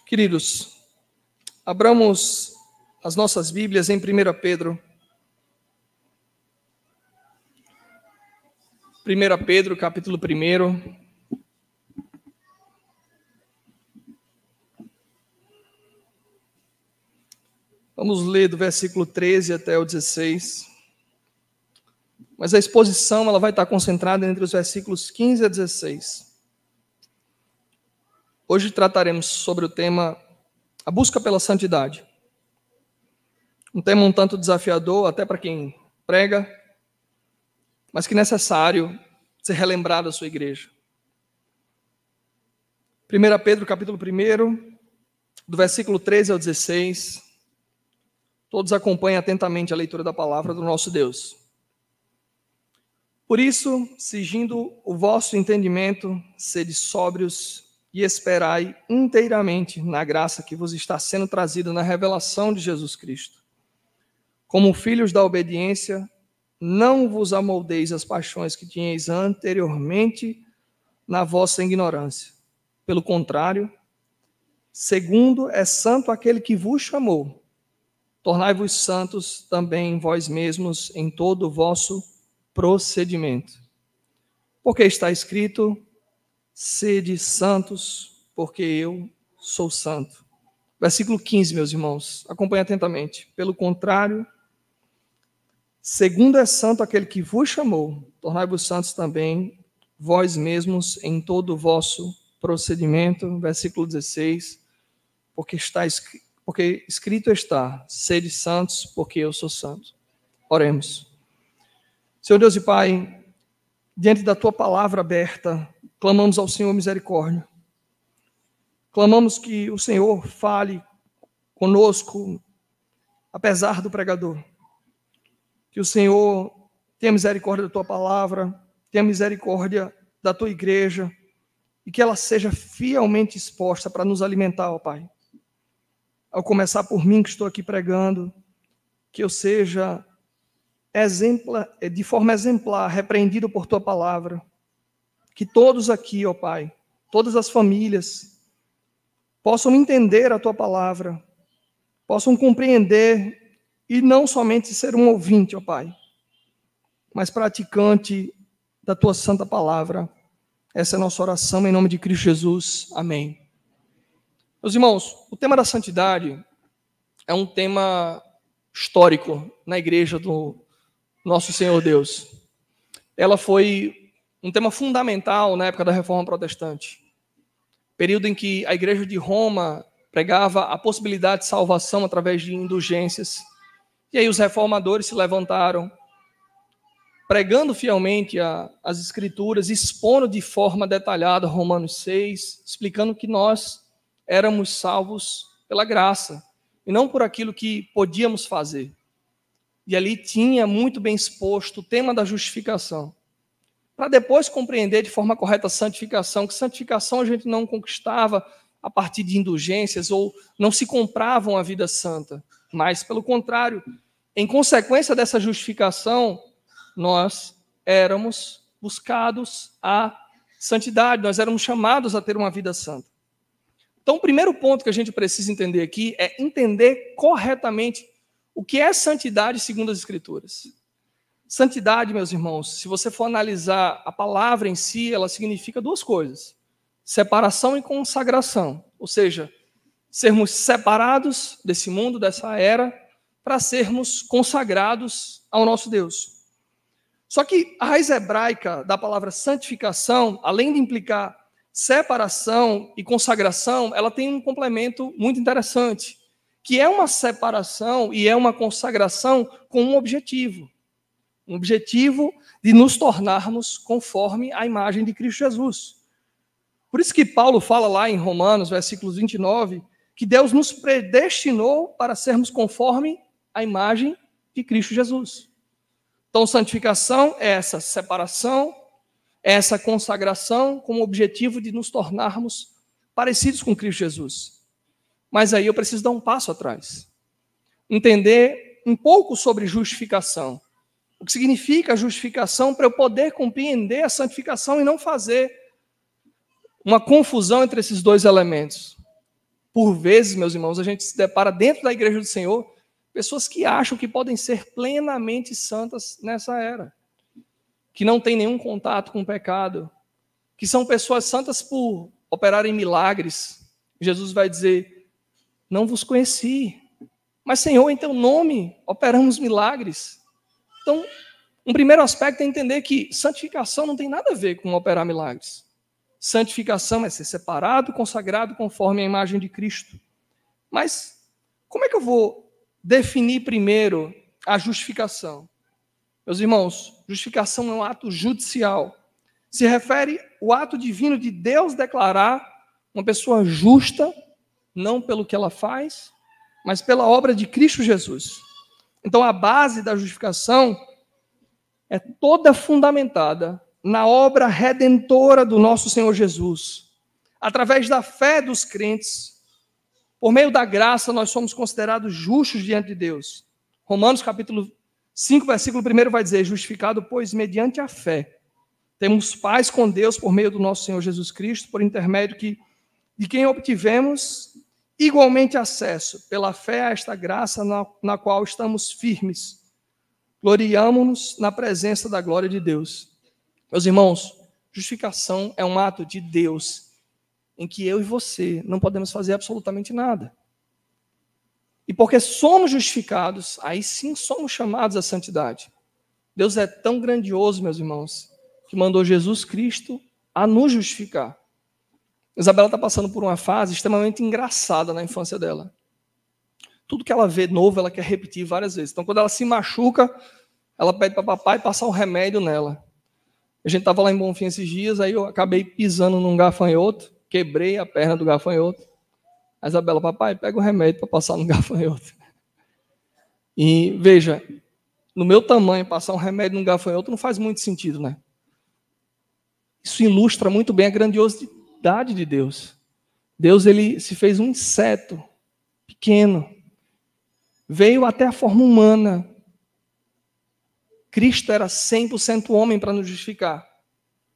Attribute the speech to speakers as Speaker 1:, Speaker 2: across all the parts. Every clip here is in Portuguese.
Speaker 1: Queridos, abramos as nossas Bíblias em 1 Pedro. 1 Pedro, capítulo 1. Vamos ler do versículo 13 até o 16. Mas a exposição ela vai estar concentrada entre os versículos 15 a 16. Hoje trataremos sobre o tema a busca pela santidade. Um tema um tanto desafiador, até para quem prega, mas que é necessário ser relembrado à sua igreja. 1 Pedro, capítulo 1, do versículo 13 ao 16. Todos acompanhem atentamente a leitura da palavra do nosso Deus. Por isso, cingindo o vosso entendimento, sede sóbrios e esperai inteiramente na graça que vos está sendo trazida na revelação de Jesus Cristo. Como filhos da obediência, não vos amoldeis as paixões que tinhais anteriormente na vossa ignorância. Pelo contrário, segundo é santo aquele que vos chamou, tornai-vos santos também vós mesmos em todo o vosso procedimento. Porque está escrito: sede santos, porque eu sou santo. Versículo 15, meus irmãos, acompanhe atentamente. Pelo contrário, segundo é santo aquele que vos chamou, tornai-vos santos também vós mesmos em todo o vosso procedimento. Versículo 16, porque escrito está: sede santos, porque eu sou santo. Oremos. Senhor Deus e Pai, diante da Tua palavra aberta, clamamos ao Senhor misericórdia. Clamamos que o Senhor fale conosco, apesar do pregador. Que o Senhor tenha misericórdia da Tua palavra, tenha misericórdia da Tua igreja, e que ela seja fielmente exposta para nos alimentar, ó Pai. Ao começar por mim que estou aqui pregando, que eu seja de forma exemplar, repreendido por Tua palavra. Que todos aqui, ó Pai, todas as famílias, possam entender a Tua palavra, possam compreender e não somente ser um ouvinte, ó Pai, mas praticante da Tua santa palavra. Essa é a nossa oração em nome de Cristo Jesus. Amém. Meus irmãos, o tema da santidade é um tema histórico na igreja do nosso Senhor Deus. Ela foi um tema fundamental na época da Reforma Protestante, período em que a igreja de Roma pregava a possibilidade de salvação através de indulgências. E aí os reformadores se levantaram, pregando fielmente as Escrituras, expondo de forma detalhada Romanos 6, explicando que nós éramos salvos pela graça, e não por aquilo que podíamos fazer. E ali tinha muito bem exposto o tema da justificação, para depois compreender de forma correta a santificação, que santificação a gente não conquistava a partir de indulgências, ou não se compravam a vida santa, mas, pelo contrário, em consequência dessa justificação, nós éramos buscados à santidade, nós éramos chamados a ter uma vida santa. Então, o primeiro ponto que a gente precisa entender aqui é entender corretamente o que é santidade segundo as Escrituras. Santidade, meus irmãos, se você for analisar a palavra em si, ela significa duas coisas: separação e consagração. Ou seja, sermos separados desse mundo, dessa era, para sermos consagrados ao nosso Deus. Só que a raiz hebraica da palavra santificação, além de implicar separação e consagração, ela tem um complemento muito interessante, que é uma separação e é uma consagração com um objetivo de nos tornarmos conforme a imagem de Cristo Jesus. Por isso que Paulo fala lá em Romanos, versículos 29, que Deus nos predestinou para sermos conforme a imagem de Cristo Jesus. Então, santificação é essa separação, é essa consagração com o objetivo de nos tornarmos parecidos com Cristo Jesus. Mas aí eu preciso dar um passo atrás. Entender um pouco sobre justificação. O que significa a justificação para eu poder compreender a santificação e não fazer uma confusão entre esses dois elementos. Por vezes, meus irmãos, a gente se depara dentro da igreja do Senhor, pessoas que acham que podem ser plenamente santas nessa era, que não têm nenhum contato com o pecado, que são pessoas santas por operarem milagres. Jesus vai dizer, não vos conheci, mas Senhor, em teu nome operamos milagres. Então, um primeiro aspecto é entender que santificação não tem nada a ver com operar milagres. Santificação é ser separado, consagrado conforme a imagem de Cristo. Mas como é que eu vou definir primeiro a justificação? Meus irmãos, justificação é um ato judicial. Se refere ao ato divino de Deus declarar uma pessoa justa, não pelo que ela faz, mas pela obra de Cristo Jesus. Então, a base da justificação é toda fundamentada na obra redentora do nosso Senhor Jesus. Através da fé dos crentes, por meio da graça, nós somos considerados justos diante de Deus. Romanos capítulo 5, versículo 1 vai dizer, justificado, pois, mediante a fé, temos paz com Deus por meio do nosso Senhor Jesus Cristo, por intermédio de quem obtivemos igualmente acesso, pela fé a esta graça na qual estamos firmes. Gloriamo-nos na presença da glória de Deus. Meus irmãos, justificação é um ato de Deus, em que eu e você não podemos fazer absolutamente nada. E porque somos justificados, aí sim somos chamados à santidade. Deus é tão grandioso, meus irmãos, que mandou Jesus Cristo a nos justificar. Isabela está passando por uma fase extremamente engraçada na infância dela. Tudo que ela vê novo, ela quer repetir várias vezes. Então, quando ela se machuca, ela pede para papai passar um remédio nela. A gente estava lá em Bonfim esses dias, aí eu acabei pisando num gafanhoto, quebrei a perna do gafanhoto. A Isabela, papai, pega o remédio para passar no gafanhoto. E veja, no meu tamanho, passar um remédio num gafanhoto não faz muito sentido, né? Isso ilustra muito bem a grandiosidade de Deus. Deus, ele se fez um inseto pequeno, veio até a forma humana. Cristo era 100% homem para nos justificar.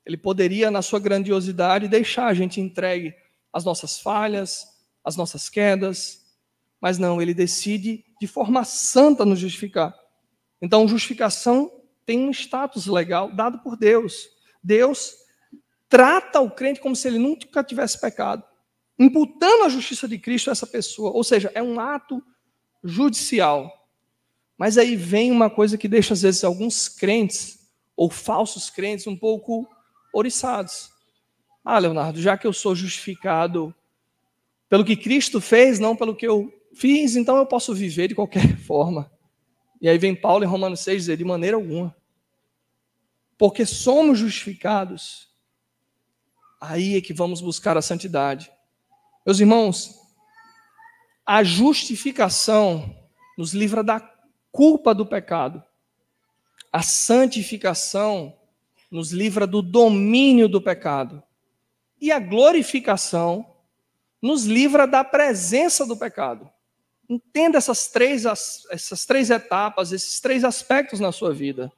Speaker 1: Ele poderia, na sua grandiosidade, deixar a gente entregue às nossas falhas, às nossas quedas, mas não, ele decide de forma santa nos justificar. Então, justificação tem um status legal dado por Deus. Deus trata o crente como se ele nunca tivesse pecado, imputando a justiça de Cristo a essa pessoa. Ou seja, é um ato judicial. Mas aí vem uma coisa que deixa, às vezes, alguns crentes, ou falsos crentes, um pouco oriçados. Ah, Leonardo, já que eu sou justificado pelo que Cristo fez, não pelo que eu fiz, então eu posso viver de qualquer forma. E aí vem Paulo em Romanos 6 dizer, de maneira alguma. Porque somos justificados, aí é que vamos buscar a santidade. Meus irmãos, a justificação nos livra da culpa do pecado. A santificação nos livra do domínio do pecado. E a glorificação nos livra da presença do pecado. Entenda essas três etapas, esses três aspectos na sua vida.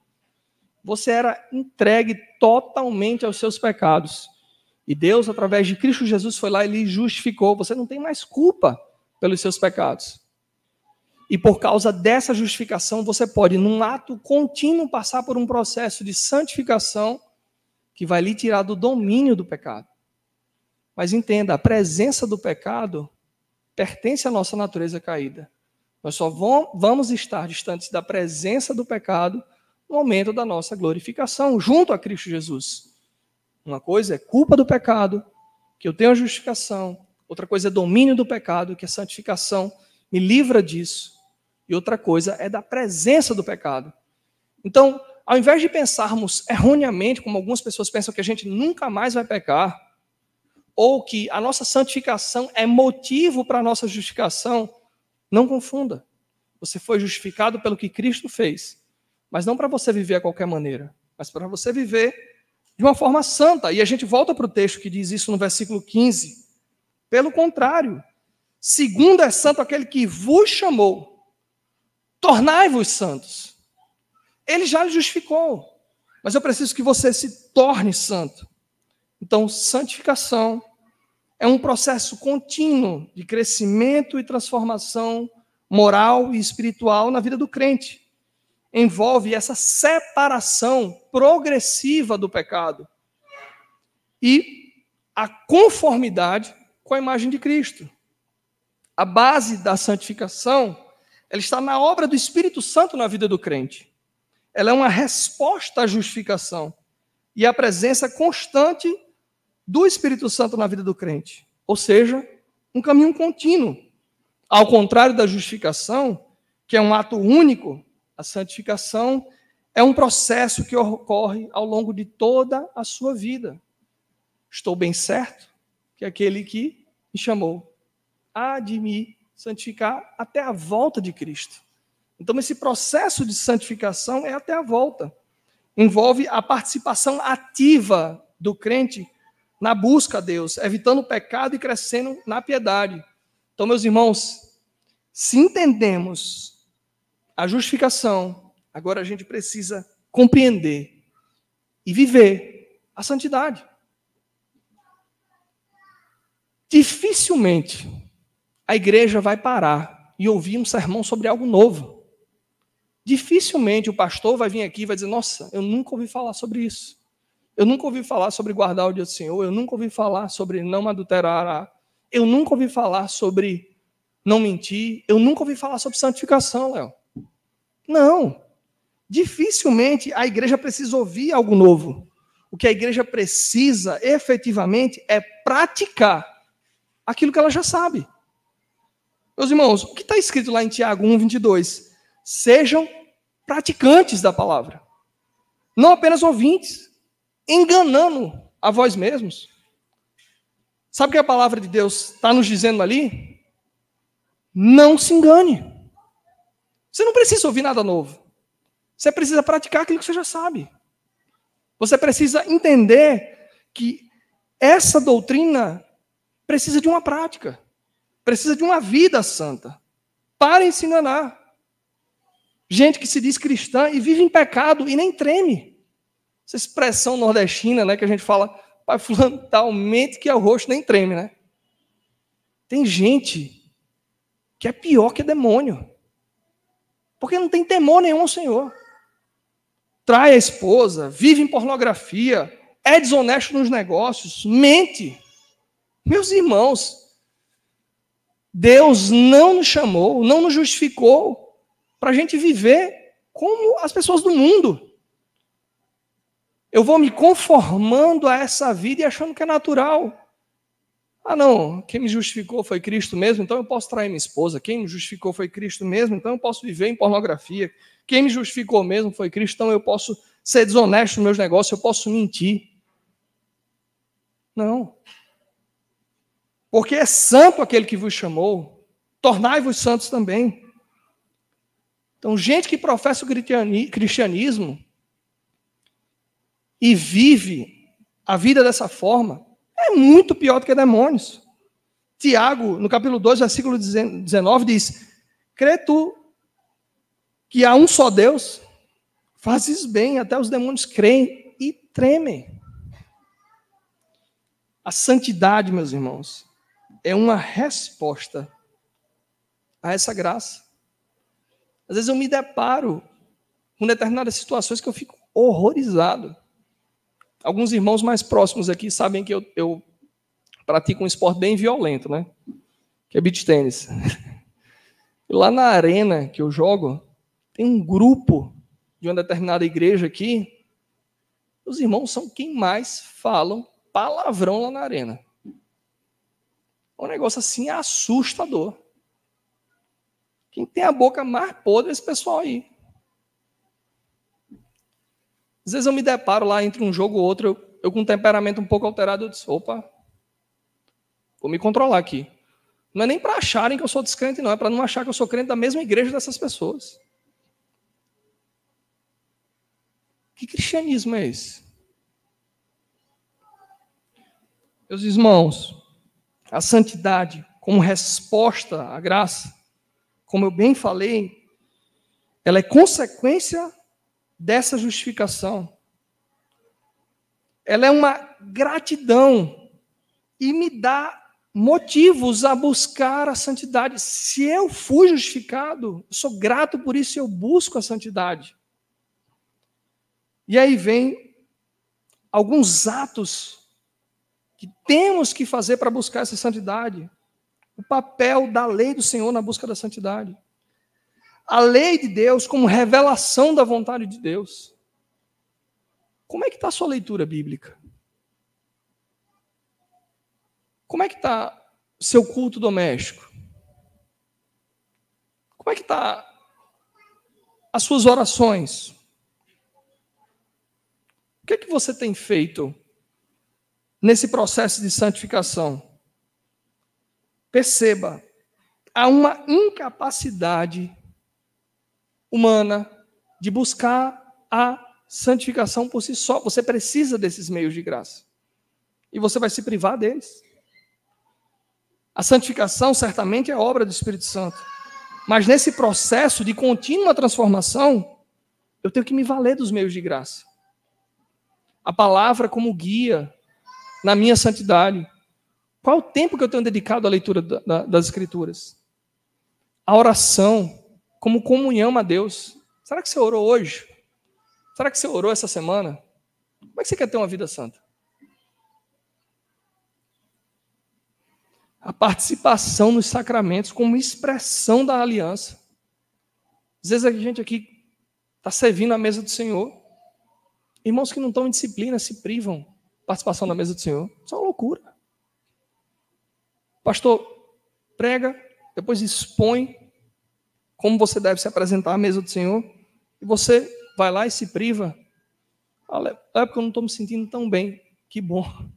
Speaker 1: Você era entregue totalmente aos seus pecados. E Deus, através de Cristo Jesus, foi lá e lhe justificou. Você não tem mais culpa pelos seus pecados. E por causa dessa justificação, você pode, num ato contínuo, passar por um processo de santificação que vai lhe tirar do domínio do pecado. Mas entenda, a presença do pecado pertence à nossa natureza caída. Nós só vamos estar distantes da presença do pecado no momento da nossa glorificação, junto a Cristo Jesus. Uma coisa é culpa do pecado, que eu tenho a justificação. Outra coisa é domínio do pecado, que a santificação me livra disso. E outra coisa é da presença do pecado. Então, ao invés de pensarmos erroneamente, como algumas pessoas pensam que a gente nunca mais vai pecar, ou que a nossa santificação é motivo para a nossa justificação, não confunda. Você foi justificado pelo que Cristo fez, mas não para você viver a qualquer maneira, mas para você viver de uma forma santa. E a gente volta para o texto que diz isso no versículo 15. Pelo contrário, segundo é santo aquele que vos chamou, tornai-vos santos. Ele já lhe justificou, mas eu preciso que você se torne santo. Então, santificação é um processo contínuo de crescimento e transformação moral e espiritual na vida do crente. Envolve essa separação progressiva do pecado e a conformidade com a imagem de Cristo. A base da santificação, ela está na obra do Espírito Santo na vida do crente. Ela é uma resposta à justificação e à presença constante do Espírito Santo na vida do crente. Ou seja, um caminho contínuo. Ao contrário da justificação, que é um ato único, a santificação é um processo que ocorre ao longo de toda a sua vida. Estou bem certo que aquele que me chamou há de me santificar até a volta de Cristo. Então, esse processo de santificação é até a volta. Envolve a participação ativa do crente na busca a Deus, evitando o pecado e crescendo na piedade. Então, meus irmãos, se entendemos a justificação, agora a gente precisa compreender e viver a santidade. Dificilmente a igreja vai parar e ouvir um sermão sobre algo novo. Dificilmente o pastor vai vir aqui e vai dizer, nossa, eu nunca ouvi falar sobre isso. Eu nunca ouvi falar sobre guardar o dia do Senhor, eu nunca ouvi falar sobre não adulterar, eu nunca ouvi falar sobre não mentir, eu nunca ouvi falar sobre santificação, Léo. Não. Dificilmente a igreja precisa ouvir algo novo. O que a igreja precisa, efetivamente, é praticar aquilo que ela já sabe. Meus irmãos, o que está escrito lá em Tiago 1:22? Sejam praticantes da palavra, não apenas ouvintes, enganando a vós mesmos. Sabe o que a palavra de Deus está nos dizendo ali? Não se engane. Você não precisa ouvir nada novo. Você precisa praticar aquilo que você já sabe. Você precisa entender que essa doutrina precisa de uma prática, precisa de uma vida santa. Parem de se enganar. Gente que se diz cristã e vive em pecado e nem treme. Essa expressão nordestina, né, que a gente fala, pai fulano talmente que é o rosto nem treme, né? Tem gente que é pior que demônio. Porque não tem temor nenhum ao Senhor. Trai a esposa, vive em pornografia, é desonesto nos negócios, mente. Meus irmãos, Deus não nos chamou, não nos justificou para a gente viver como as pessoas do mundo. Eu vou me conformando a essa vida e achando que é natural. Ah, não, quem me justificou foi Cristo mesmo, então eu posso trair minha esposa. Quem me justificou foi Cristo mesmo, então eu posso viver em pornografia. Quem me justificou mesmo foi Cristo, então eu posso ser desonesto nos meus negócios, eu posso mentir. Não. Porque é santo aquele que vos chamou, tornai-vos santos também. Então, gente que professa o cristianismo e vive a vida dessa forma, é muito pior do que demônios. Tiago, no capítulo 2, versículo 19, diz, crê tu que há um só Deus? Fazes bem, até os demônios creem e tremem. A santidade, meus irmãos, é uma resposta a essa graça. Às vezes eu me deparo com determinadas situações que eu fico horrorizado. Alguns irmãos mais próximos aqui sabem que eu pratico um esporte bem violento, né? Que é beach tênis. E lá na arena que eu jogo, tem um grupo de uma determinada igreja aqui. Os irmãos são quem mais falam palavrão lá na arena. É um negócio assim assustador. Quem tem a boca mais podre é esse pessoal aí. Às vezes eu me deparo lá entre um jogo e outro, eu com um temperamento um pouco alterado, eu disse, opa, vou me controlar aqui. Não é nem para acharem que eu sou descrente, não, é para não achar que eu sou crente da mesma igreja dessas pessoas. Que cristianismo é esse? Meus irmãos, a santidade como resposta à graça, como eu bem falei, ela é consequência dessa justificação. Ela é uma gratidão e me dá motivos a buscar a santidade. Se eu fui justificado, eu sou grato por isso e eu busco a santidade. E aí vem alguns atos que temos que fazer para buscar essa santidade. O papel da lei do Senhor na busca da santidade. A lei de Deus como revelação da vontade de Deus. Como é que está a sua leitura bíblica? Como é que está seu culto doméstico? Como é que está as suas orações? O que é que você tem feito nesse processo de santificação? Perceba, há uma incapacidade humana de buscar a santificação por si só. Você precisa desses meios de graça. E você vai se privar deles. A santificação certamente é obra do Espírito Santo. Mas nesse processo de contínua transformação, eu tenho que me valer dos meios de graça. A palavra como guia na minha santidade. Qual o tempo que eu tenho dedicado à leitura das Escrituras? A oração como comunhão a Deus. Será que você orou hoje? Será que você orou essa semana? Como é que você quer ter uma vida santa? A participação nos sacramentos como expressão da aliança. Às vezes a gente aqui está servindo a mesa do Senhor. Irmãos que não estão em disciplina se privam da participação na mesa do Senhor. Isso é uma loucura. Pastor, prega, depois expõe como você deve se apresentar à mesa do Senhor, e você vai lá e se priva. É porque eu não estou me sentindo tão bem. Que bom. O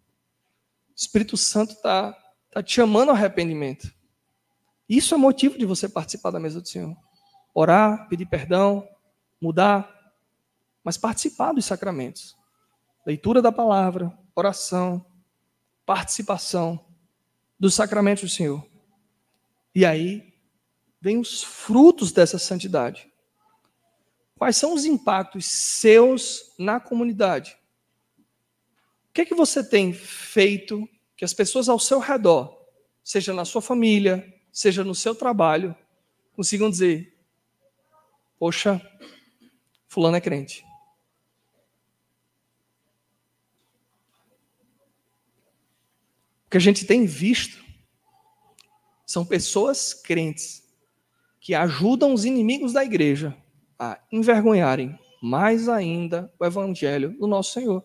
Speaker 1: Espírito Santo está te chamando ao arrependimento. Isso é motivo de você participar da mesa do Senhor. Orar, pedir perdão, mudar, mas participar dos sacramentos. Leitura da palavra, oração, participação dos sacramentos do Senhor. E aí vem os frutos dessa santidade. Quais são os impactos seus na comunidade? O que é que você tem feito que as pessoas ao seu redor, seja na sua família, seja no seu trabalho, consigam dizer: poxa, fulano é crente. O que a gente tem visto são pessoas crentes que ajudam os inimigos da igreja a envergonharem mais ainda o evangelho do nosso Senhor.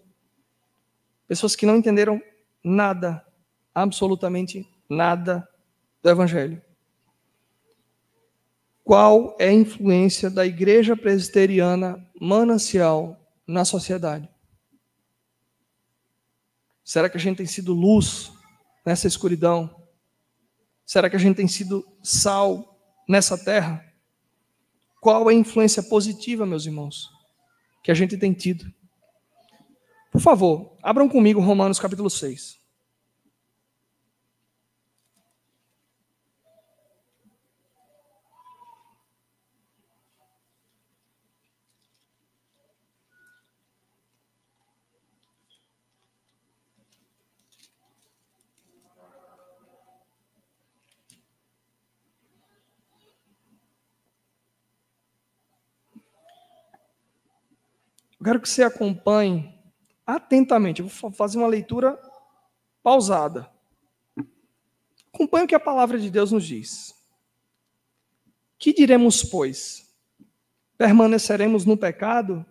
Speaker 1: Pessoas que não entenderam nada, absolutamente nada do evangelho. Qual é a influência da igreja presbiteriana Manancial na sociedade? Será que a gente tem sido luz nessa escuridão? Será que a gente tem sido sal nessa terra? Qual é a influência positiva, meus irmãos, que a gente tem tido? Por favor, abram comigo Romanos capítulo 6. Eu quero que você acompanhe atentamente. Eu vou fazer uma leitura pausada. Acompanhe o que a palavra de Deus nos diz. Que diremos, pois? Permaneceremos no pecado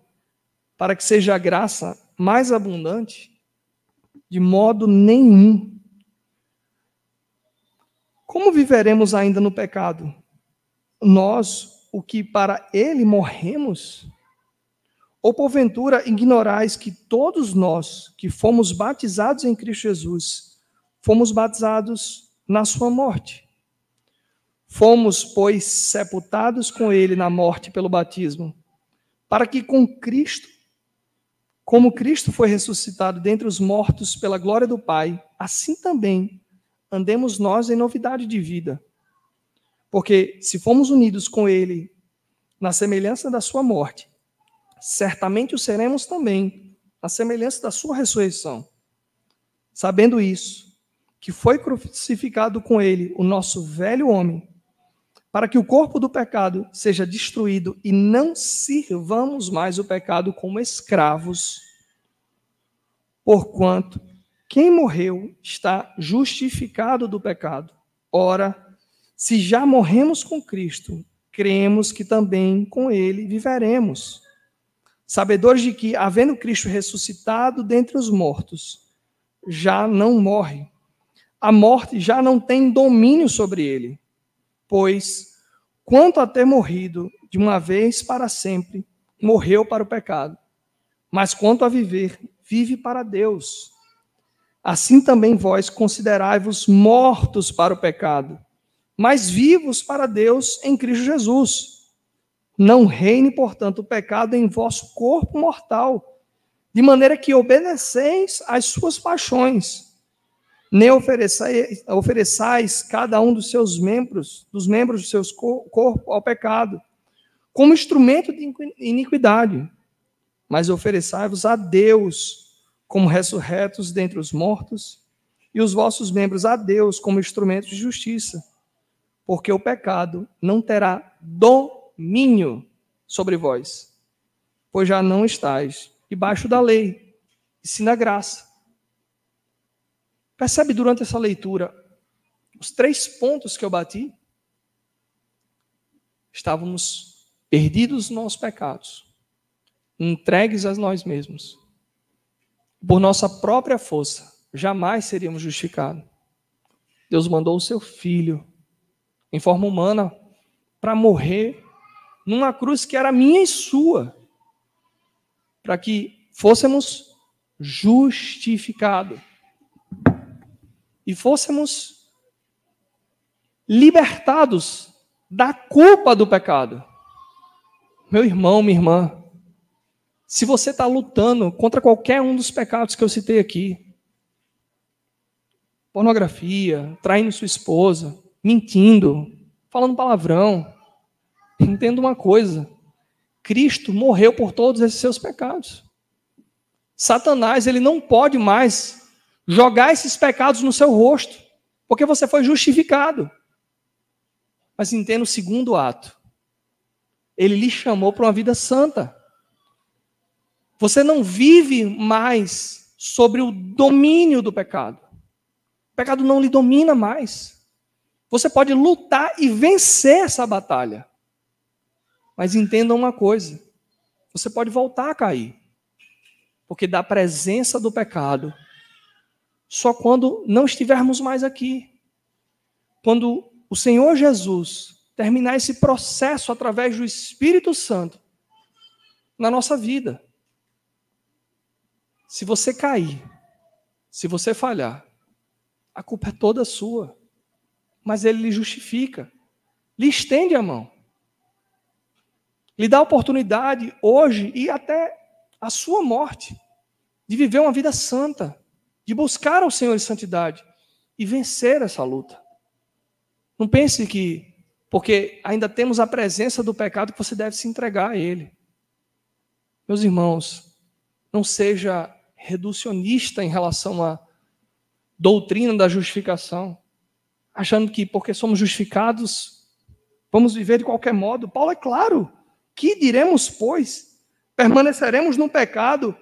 Speaker 1: para que seja a graça mais abundante? De modo nenhum. Como viveremos ainda no pecado? Nós, o que para ele morremos? Ou porventura ignorais que todos nós que fomos batizados em Cristo Jesus, fomos batizados na sua morte? Fomos, pois, sepultados com ele na morte pelo batismo, para que com Cristo, como Cristo foi ressuscitado dentre os mortos pela glória do Pai, assim também andemos nós em novidade de vida. Porque se fomos unidos com ele na semelhança da sua morte, certamente o seremos também na semelhança da sua ressurreição. Sabendo isso, que foi crucificado com ele o nosso velho homem, para que o corpo do pecado seja destruído e não sirvamos mais o pecado como escravos, porquanto quem morreu está justificado do pecado. Ora, se já morremos com Cristo, cremos que também com ele viveremos, sabedores de que, havendo Cristo ressuscitado dentre os mortos, já não morre. A morte já não tem domínio sobre ele, pois, quanto a ter morrido de uma vez para sempre, morreu para o pecado. Mas quanto a viver, vive para Deus. Assim também vós considerai-vos mortos para o pecado, mas vivos para Deus em Cristo Jesus. Não reine, portanto, o pecado em vosso corpo mortal, de maneira que obedeceis às suas paixões. Nem ofereçais cada um dos membros do seu corpo ao pecado, como instrumento de iniquidade, mas ofereçai-vos a Deus como ressurretos dentre os mortos, e os vossos membros a Deus como instrumentos de justiça, porque o pecado não terá domínio sobre vós, pois já não estáis debaixo da lei, e sim da graça. Percebe durante essa leitura os 3 pontos que eu bati? Estávamos perdidos nos nossos pecados, entregues a nós mesmos. Por nossa própria força, jamais seríamos justificados. Deus mandou o seu Filho, em forma humana, para morrer numa cruz que era minha e sua, para que fôssemos justificados e fôssemos libertados da culpa do pecado. Meu irmão, minha irmã, se você está lutando contra qualquer um dos pecados que eu citei aqui, pornografia, traindo sua esposa, mentindo, falando palavrão, entenda uma coisa: Cristo morreu por todos esses seus pecados. Satanás, ele não pode mais jogar esses pecados no seu rosto, porque você foi justificado. Mas entenda o segundo ato: ele lhe chamou para uma vida santa. Você não vive mais sobre o domínio do pecado. O pecado não lhe domina mais. Você pode lutar e vencer essa batalha. Mas entenda uma coisa: você pode voltar a cair. Porque da presença do pecado, só quando não estivermos mais aqui. Quando o Senhor Jesus terminar esse processo através do Espírito Santo na nossa vida. Se você cair, se você falhar, a culpa é toda sua. Mas Ele lhe justifica, lhe estende a mão, lhe dá a oportunidade hoje e até a sua morte de viver uma vida santa, de buscar ao Senhor em santidade e vencer essa luta. Não pense que, porque ainda temos a presença do pecado, que você deve se entregar a Ele. Meus irmãos, não seja reducionista em relação à doutrina da justificação, achando que porque somos justificados, vamos viver de qualquer modo. Paulo é claro: que diremos, pois? Permaneceremos no pecado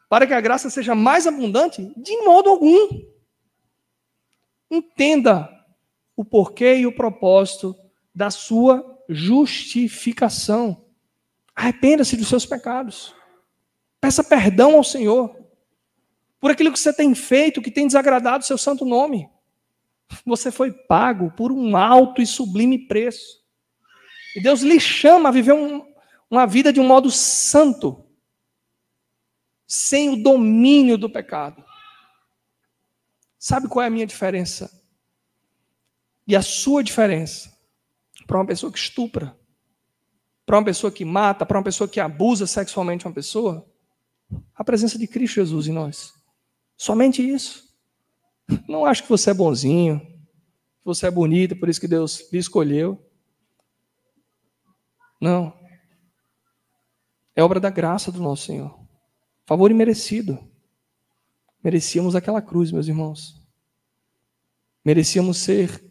Speaker 1: para que a graça seja mais abundante? De modo algum. Entenda o porquê e o propósito da sua justificação. Arrependa-se dos seus pecados. Peça perdão ao Senhor por aquilo que você tem feito, que tem desagradado o seu santo nome. Você foi pago por um alto e sublime preço. E Deus lhe chama a viver uma vida de um modo santo, sem o domínio do pecado. Sabe qual é a minha diferença? E a sua diferença para uma pessoa que estupra, para uma pessoa que mata, para uma pessoa que abusa sexualmente uma pessoa? A presença de Cristo Jesus em nós. Somente isso. Não acho que você é bonzinho, que você é bonita, por isso que Deus lhe escolheu. Não. É obra da graça do nosso Senhor. Favor imerecido. Merecíamos aquela cruz, meus irmãos. merecíamos ser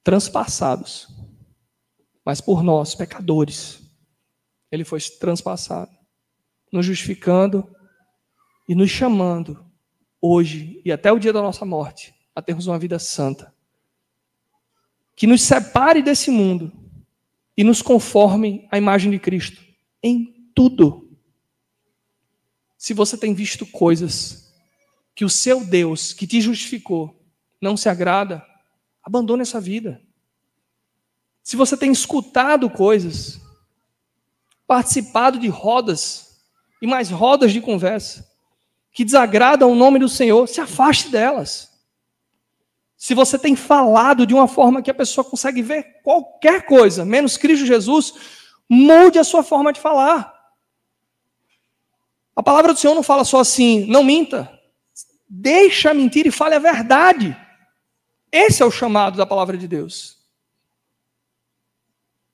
Speaker 1: transpassados, mas por nós, pecadores, ele foi transpassado, nos justificando e nos chamando hoje e até o dia da nossa morte a termos uma vida santa, que nos separe desse mundo e nos conforme à imagem de Cristo em tudo. Se você tem visto coisas que o seu Deus, que te justificou, não se agrada, abandone essa vida. Se você tem escutado coisas, participado de rodas e mais rodas de conversa que desagradam o nome do Senhor, se afaste delas. Se você tem falado de uma forma que a pessoa consegue ver qualquer coisa, menos Cristo Jesus, mude a sua forma de falar. A palavra do Senhor não fala só assim, não minta. Deixa a mentira e fale a verdade. Esse é o chamado da palavra de Deus.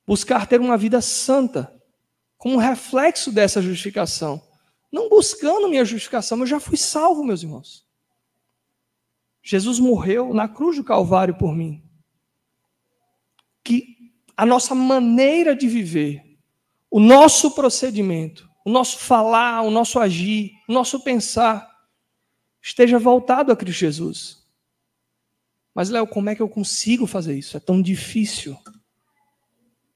Speaker 1: Buscar ter uma vida santa, como um reflexo dessa justificação. Não buscando minha justificação, eu já fui salvo, meus irmãos. Jesus morreu na cruz do Calvário por mim. Que a nossa maneira de viver, o nosso procedimento, o nosso falar, o nosso agir, o nosso pensar, esteja voltado a Cristo Jesus. Mas, Léo, como é que eu consigo fazer isso? É tão difícil.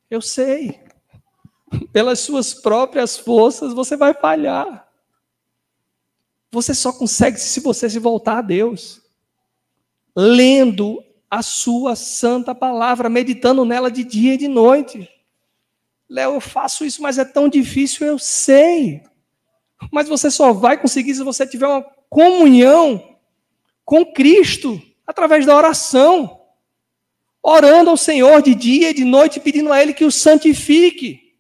Speaker 1: Eu sei. Pelas suas próprias forças, você vai falhar. Você só consegue se você se voltar a Deus. Lendo a sua santa palavra, meditando nela de dia e de noite. Léo, eu faço isso, mas é tão difícil, eu sei. Mas você só vai conseguir se você tiver uma comunhão com Cristo, através da oração. Orando ao Senhor de dia e de noite, pedindo a Ele que o santifique.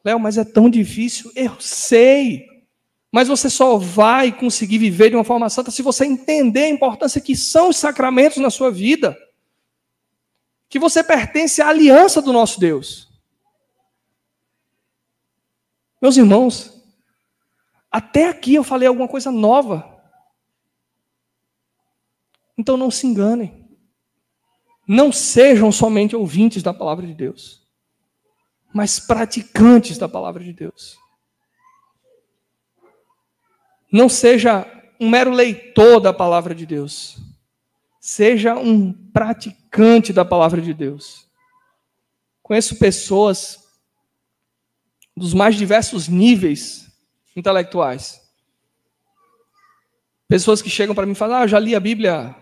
Speaker 1: Léo, mas é tão difícil, eu sei. Mas você só vai conseguir viver de uma forma santa se você entender a importância que são os sacramentos na sua vida. Que você pertence à aliança do nosso Deus. Meus irmãos, até aqui eu falei alguma coisa nova. Então não se enganem. Não sejam somente ouvintes da palavra de Deus, mas praticantes da palavra de Deus. Não seja um mero leitor da palavra de Deus. Seja um praticante da palavra de Deus. Conheço pessoas dos mais diversos níveis intelectuais. Pessoas que chegam para mim e falam, eu já li a Bíblia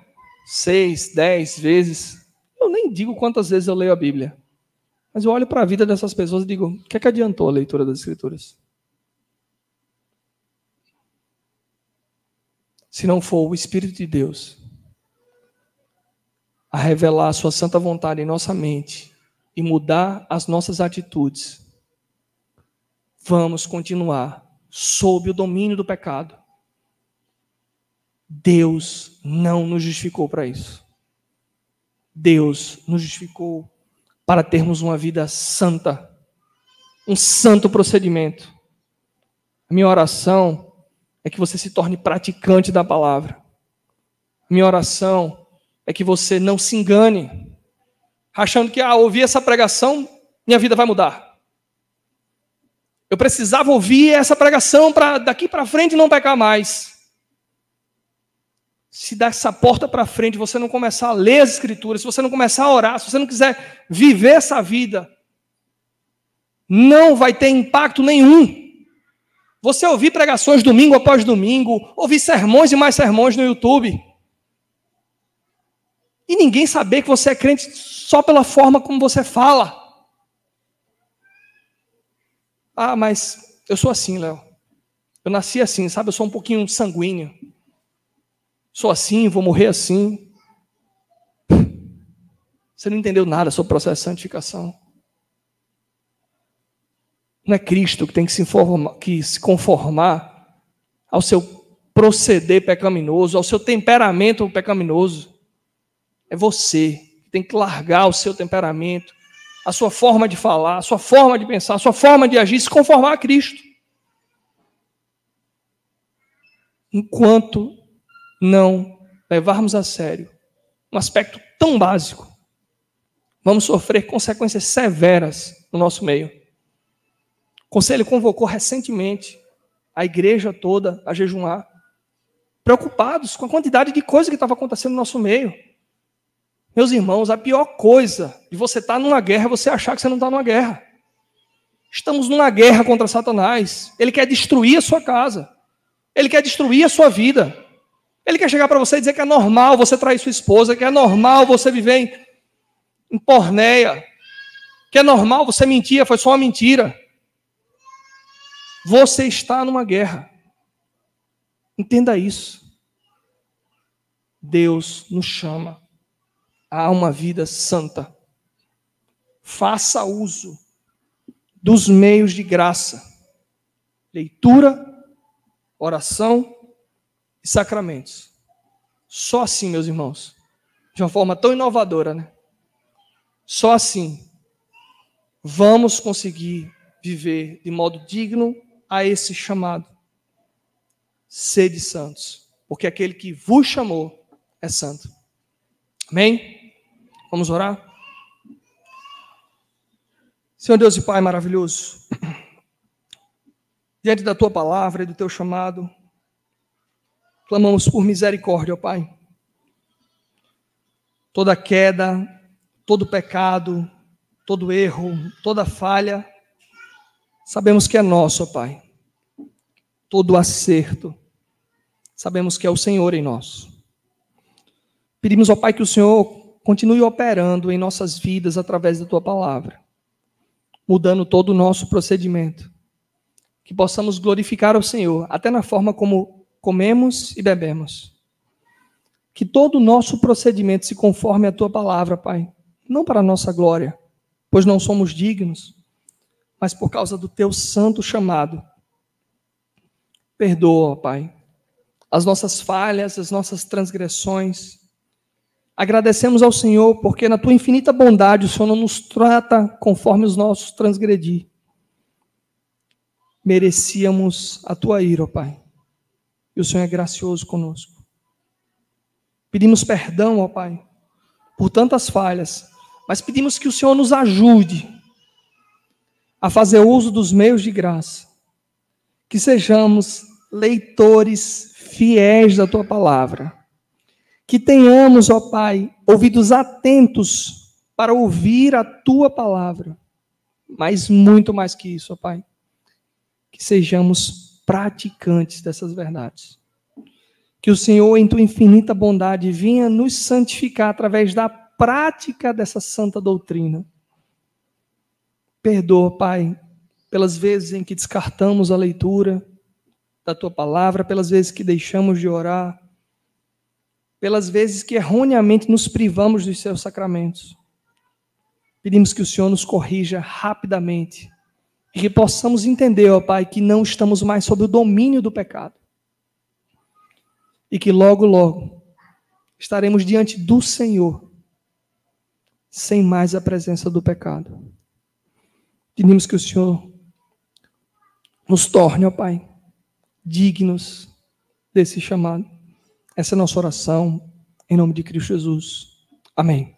Speaker 1: 6, 10 vezes. Eu nem digo quantas vezes eu leio a Bíblia. Mas eu olho para a vida dessas pessoas e digo, o que é que adiantou a leitura das Escrituras? Se não for o Espírito de Deus a revelar a sua santa vontade em nossa mente e mudar as nossas atitudes, vamos continuar sob o domínio do pecado. Deus não nos justificou para isso. Deus nos justificou para termos uma vida santa, um santo procedimento. A minha oração é que você se torne praticante da palavra. A minha oração é que você não se engane, achando que, ouvir essa pregação, minha vida vai mudar. Eu precisava ouvir essa pregação para daqui para frente não pecar mais. Se dessa porta para frente você não começar a ler as Escrituras, se você não começar a orar, se você não quiser viver essa vida, não vai ter impacto nenhum. Você ouvir pregações domingo após domingo, ouvir sermões e mais sermões no YouTube, e ninguém saber que você é crente só pela forma como você fala. Mas eu sou assim, Léo. Eu nasci assim, sabe? Eu sou um pouquinho sanguíneo. Sou assim, vou morrer assim. Você não entendeu nada sobre o processo de santificação. Não é Cristo que tem que se conformar ao seu proceder pecaminoso, ao seu temperamento pecaminoso. É você que tem que largar o seu temperamento, a sua forma de falar, a sua forma de pensar, a sua forma de agir, se conformar a Cristo. Enquanto não levarmos a sério um aspecto tão básico, vamos sofrer consequências severas no nosso meio. O Conselho convocou recentemente a igreja toda a jejuar, preocupados com a quantidade de coisa que estava acontecendo no nosso meio. Meus irmãos, a pior coisa de você estar numa guerra é você achar que você não está numa guerra. Estamos numa guerra contra Satanás. Ele quer destruir a sua casa. Ele quer destruir a sua vida. Ele quer chegar para você e dizer que é normal você trair sua esposa, que é normal você viver em porneia, que é normal você mentir, foi só uma mentira. Você está numa guerra. Entenda isso. Deus nos chama a uma vida santa. Faça uso dos meios de graça. Leitura, oração e sacramentos. Só assim, meus irmãos, de uma forma tão inovadora, né? Só assim vamos conseguir viver de modo digno a esse chamado. Sede santos, porque aquele que vos chamou é santo. Amém? Vamos orar? Senhor Deus e Pai maravilhoso, diante da Tua palavra e do Teu chamado, clamamos por misericórdia, ó Pai. Toda queda, todo pecado, todo erro, toda falha, sabemos que é nosso, ó Pai. Todo acerto, sabemos que é o Senhor em nós. Pedimos, ó Pai, que o Senhor continue operando em nossas vidas através da Tua palavra, mudando todo o nosso procedimento, que possamos glorificar ao Senhor, até na forma como comemos e bebemos. Que todo o nosso procedimento se conforme à Tua palavra, Pai, não para a nossa glória, pois não somos dignos, mas por causa do Teu santo chamado. Perdoa, Pai, as nossas falhas, as nossas transgressões. Agradecemos ao Senhor, porque na Tua infinita bondade o Senhor não nos trata conforme os nossos transgredir. Merecíamos a Tua ira, ó Pai, e o Senhor é gracioso conosco. Pedimos perdão, ó Pai, por tantas falhas, mas pedimos que o Senhor nos ajude a fazer uso dos meios de graça, que sejamos leitores fiéis da Tua palavra, que tenhamos, ó Pai, ouvidos atentos para ouvir a Tua palavra, mas muito mais que isso, ó Pai, que sejamos praticantes dessas verdades. Que o Senhor, em Tua infinita bondade, venha nos santificar através da prática dessa santa doutrina. Perdoa, Pai, pelas vezes em que descartamos a leitura da Tua palavra, pelas vezes que deixamos de orar, pelas vezes que erroneamente nos privamos dos Seus sacramentos. Pedimos que o Senhor nos corrija rapidamente e que possamos entender, ó Pai, que não estamos mais sob o domínio do pecado. E que logo, logo, estaremos diante do Senhor, sem mais a presença do pecado. Pedimos que o Senhor nos torne, ó Pai, dignos desse chamado. Essa é a nossa oração, em nome de Cristo Jesus. Amém.